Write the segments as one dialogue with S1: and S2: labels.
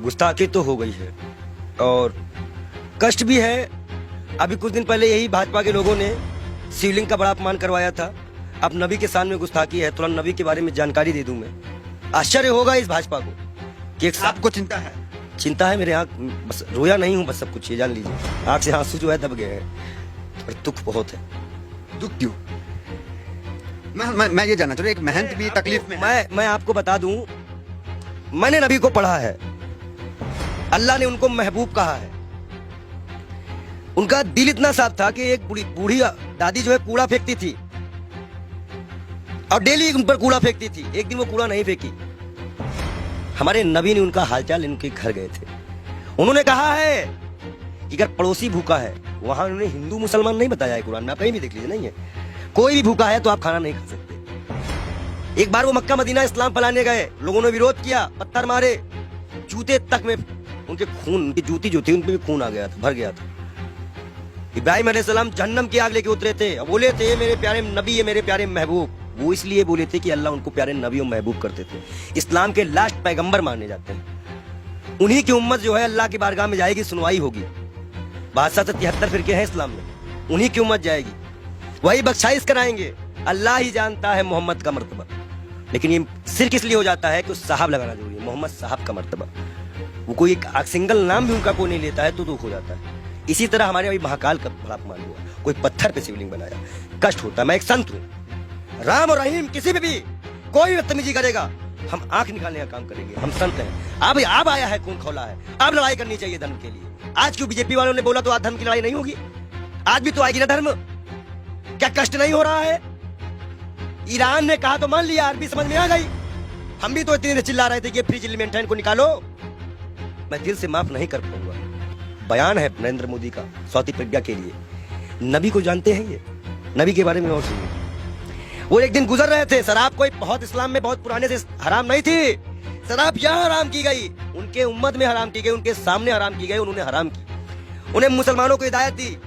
S1: गुस्ताखी तो हो गई है और कष्ट भी है। अभी कुछ दिन पहले यही भाजपा के लोगों ने शिवलिंग का बड़ा अपमान करवाया था। अब नबी के सामने गुस्ताखी है, तुरंत नबी के बारे में जानकारी दे दूं मैं। आश्चर्य होगा इस भाजपा को कि एक
S2: आपको चिंता है?
S1: चिंता है, मेरे आंख बस रोया नहीं हूं, बस सब कुछ ये जान लीजिए, आंख से आंसू जो है दब गए हैं और दुख बहुत है।
S2: दुख क्यों? मैं ये जानना चाह रहा हूं, एक महंत भी तकलीफ में है।
S1: मैं आपको बता दूं, मैंने नबी को पढ़ा है, अल्लाह ने उनको महबूब कहा है। उनका दिल इतना साफ था कि एक बूढ़ी दादी जो है कूड़ा फेंकती थी और डेली उन पर कूड़ा फेंकती थी। एक दिन वो कूड़ा नहीं फेंकी, हमारे नबी ने उनका हालचाल इनके घर गए थे। उन्होंने कहा है कि अगर पड़ोसी भूखा है, वहां उन्होंने हिंदू मुसलमान नहीं बताया है कुरान में, आप कहीं भी देख लीजिए, नहीं है कोई भी भूखा है तो आप खाना नहीं खा सकते। एक बार वो मक्का मदीना इस्लाम फैलाने गए, लोगों ने विरोध किया, पत्थर मारे, जूते तक में उनके खून, उनकी जूती जो थी उनपे भी खून आ गया था, भर गया था। इब्राहिम अलैहिस्सलाम जहन्नम की आग लेके उतरे थे, बोले थे मेरे प्यारे नबी है, मेरे प्यारे महबूब। वो इसलिए बोले थे कि अल्लाह उनको प्यारे नबी और महबूब करते थे। इस्लाम के लास्ट पैगंबर माने जाते हैं। उन्हीं की उम्मत जो है अल्लाह की बारगाह में जाएगी, सुनवाई होगी। 72 फिरके हैं इस्लाम में, उन्हीं की उम्मत जाएगी, वही बख्शाइश कराएंगे। अल्लाह ही जानता है मोहम्मद का मर्तबा, लेकिन ये सिर्फ इसलिए हो जाता है कि उस साहब लगाना जरूरी है, मोहम्मद साहब का मर्तबा। वो कोई एक सिंगल नाम भी उनका कोई नहीं लेता है तो दुख हो जाता है। इसी तरह हमारे अभी महाकाल का बड़ा अपमान हुआ, कोई पत्थर पे शिवलिंग बनाया, कष्ट होता है। मैं एक संत हूँ, राम और रहीम किसी पे भी कोई बदतमीजी करेगा हम आंख निकालने का काम करेंगे, हम संत हैं। अब आया है, खून खौला है, अब लड़ाई करनी चाहिए धर्म के लिए। आज क्यों बीजेपी वालों ने बोला तो आज धर्म की लड़ाई नहीं होगी? आज भी तो आएगी ना धर्म। क्या कष्ट नहीं हो रहा है? ईरान ने कहा तो मान लिया, अरबी समझ में आ गई। हम भी तो इतने चिल्ला रहे थे कि फ्रीज एलिमेंट है, इनको निकालो। मैं दिल से माफ नहीं कर पाऊंगा। बयान है नरेंद्र मोदी का स्वाति प्रज्ञा के लिए। नबी को जानते हैं, ये नबी के बारे में और सुनिए। वो एक दिन गुजर रहे थे, शराब कोई बहुत इस्लाम में बहुत पुराने से हराम नहीं थी, शराब यहाँ हराम की गई, उनके उम्मत में हराम की गई, उनके सामने हराम की गई, उन्होंने हराम की। उन्हें मुसलमानों को हिदायत दी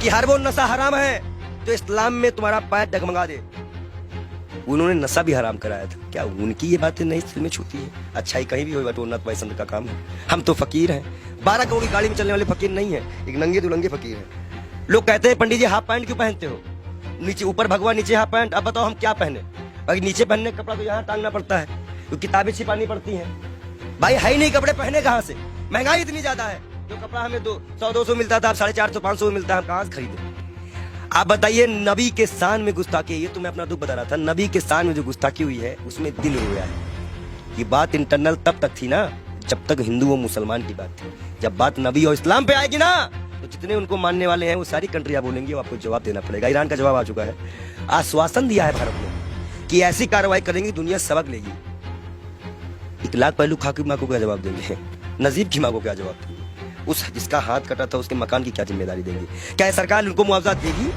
S1: कि हर वो नशा हराम है तो इस्लाम में तुम्हारा पैर डगमगा दे। उन्होंने नशा भी हराम कराया था। क्या उनकी ये बातें नहीं दिल में छूती है? अच्छाई कहीं भी हो, बटोरना तो संत का काम है। हम तो फकीर हैं, 12 करोड़ की गाड़ी में चलने वाले फकीर नहीं है, एक नंगे दुलंगे फकीर हैं। लोग कहते हैं पंडित जी हाफ पैंट क्यों पहनते हो, नीचे ऊपर भगवा नीचे हाफ पैंट। अब बताओ हम क्या पहने? भाई नीचे पहनने का कपड़ा तो यहाँ टांगना पड़ता है, तो किताबें छिपानी पड़ती हैं। भाई है ही नहीं कपड़े, पहने कहाँ से? महंगाई इतनी ज्यादा है, जो कपड़ा हमें 100-200 मिलता था अब 450-500 मिलता है, हम कहाँ से खरीदे? आप बताइए, नबी के शान में गुस्ताखी, ये तो मैं अपना दुख बता रहा था। नबी के शान में जो गुस्ताखी हुई है उसमें दिल रोया है। ये बात इंटरनल तब तक थी ना जब तक हिंदू और मुसलमान की बात थी। जब बात नबी और इस्लाम पे आएगी ना तो जितने उनको मानने वाले हैं वो सारी कंट्रियां बोलेंगी, वो आपको जवाब देना पड़ेगा। ईरान का जवाब आ चुका है, आश्वासन दिया है भारत ने कि ऐसी कार्रवाई करेंगी दुनिया सबक लेगी। 1 लाख पहलू खा की माँ को क्या जवाब देंगे? नजीब की माँ को क्या जवाब देंगे? उस जिसका हाथ कटा था उसके मकान की क्या जिम्मेदारी देंगे? क्या सरकार उनको मुआवजा देगी?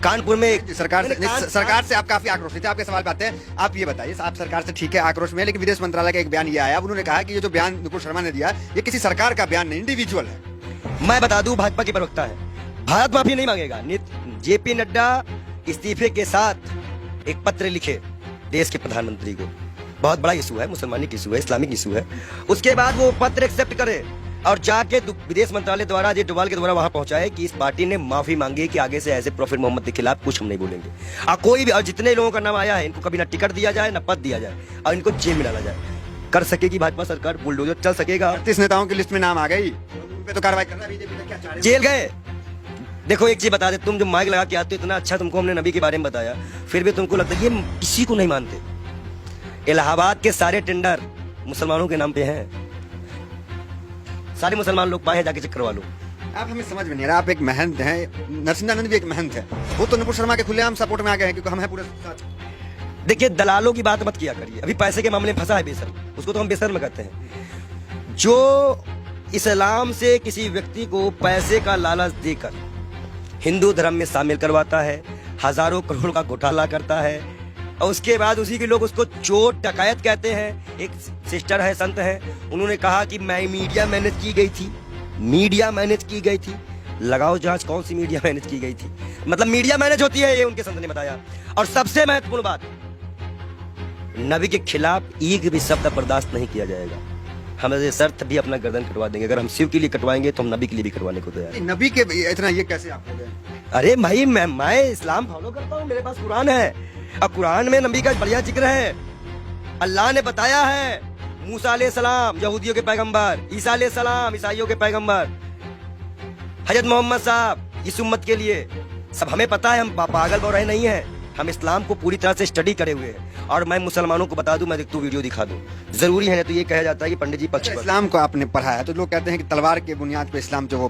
S1: कानपुर में
S2: सरकार से आप काफी आक्रोशित थे, आपके सवाल पे आते हैं। आप ये बताइए, आप सरकार से ठीक है आक्रोश में, लेकिन विदेश मंत्रालय का एक बयान ये आया, उन्होंने कहा कि ये जो बयान नुपुर शर्मा ने दिया ये किसी सरकार का बयान नहीं, इंडिविजुअल है।
S1: मैं बता दूं, भाजपा के प्रवक्ता है, भारत माफी नहीं मांगेगा। जेपी नड्डा इस्तीफे के साथ एक पत्र लिखे देश के प्रधानमंत्री को, बहुत बड़ा इशू है, मुसलमानी इशू है, इस्लामिक इशू है। उसके बाद वो पत्र एक्सेप्ट करे और जाके विदेश मंत्रालय द्वारा अजय डोभाल के द्वारा वहां पहुंचाए कि इस पार्टी ने माफी मांगी कि आगे से ऐसे प्रॉफिट मोहम्मद के खिलाफ कुछ हम नहीं बोलेंगे। कोई भी, और जितने लोगों का नाम आया है इनको कभी ना टिकट दिया जाए ना पद दिया जाए और इनको जेल में डाला जाए। कर सकेगी भाजपा सरकार, बुलडोजर चल सकेगा।
S2: 38 नेताओं की लिस्ट में नाम आ गई, उन पे तो कार्रवाई करना है। बीजेपी क्या चाह रही है?
S1: जेल गए। देखो एक चीज बता दे, तुम जो माइक लगा के आते हो, इतना अच्छा तुमको हमने नबी के बारे में बताया, फिर भी तुमको लगता है ये किसी को नहीं मानते। इलाहाबाद के सारे टेंडर मुसलमानों के नाम पे हैं, सारे मुसलमान लोग पाए, जाके चेक करवा लो।
S2: आप हमें समझ में नहीं आ रहा, आप एक महंत हैं, नरसिंहानंद भी एक महंत है, वो तो नुपुर शर्मा के खुलेआम सपोर्ट में आ गए हैं क्योंकि हम हैं पूरे साथ।
S1: देखिए दलालों की बात मत किया करिए, अभी पैसे के मामले में फंसा है बेशर्म, उसको तो हम बेशर्म कहते हैं। जो इस्लाम से किसी व्यक्ति को पैसे का लालच देकर हिंदू धर्म में शामिल करवाता है, हजारों करोड़ का घोटाला करता है और उसके बाद उसी के लोग उसको चोर डकैत कहते हैं। एक सिस्टर है, संत है, उन्होंने कहा कि मैं मीडिया मैनेज की गई थी, मीडिया मैनेज की गई थी। लगाओ जांच, कौन सी मीडिया मैनेज की गई थी? मतलब मीडिया मैनेज होती है, ये उनके संत ने बताया। और सबसे महत्वपूर्ण बात, नबी के खिलाफ एक भी शब्द बर्दाश्त नहीं किया जाएगा। हम ऐसे शर्त भी अपना गर्दन कटवा देंगे। अगर हम शिव के लिए कटवाएंगे तो हम नबी के लिए भी कटवाने को तैयार हैं।
S2: नबी के इतना ये कैसे आप हो गए?
S1: अरे भाई मैं इस्लाम फॉलो करता हूँ, मेरे पास कुरान है और कुरान में नबी का बढ़िया जिक्र है। अल्लाह ने बताया है, मूसा अलैहिस्सलाम यहूदियों के पैगंबर, ईसा अलैहिस्सलाम ईसाइयों के पैगंबर, हजरत मोहम्मद साहब इस उम्मत के लिए सब हमें पता है। हम पागल बौराहे नहीं है, हम इस्लाम को पूरी तरह से स्टडी करे हुए हैं। और मैं मुसलमानों को बता दूं, मैं तू वीडियो दिखा दूं, जरूरी है। तो ये कहा जाता है कि पंडित जी पक्ष पर।
S2: इस्लाम को आपने पढ़ा है तो लोग कहते हैं कि तलवार के बुनियाद पे इस्लाम जो वो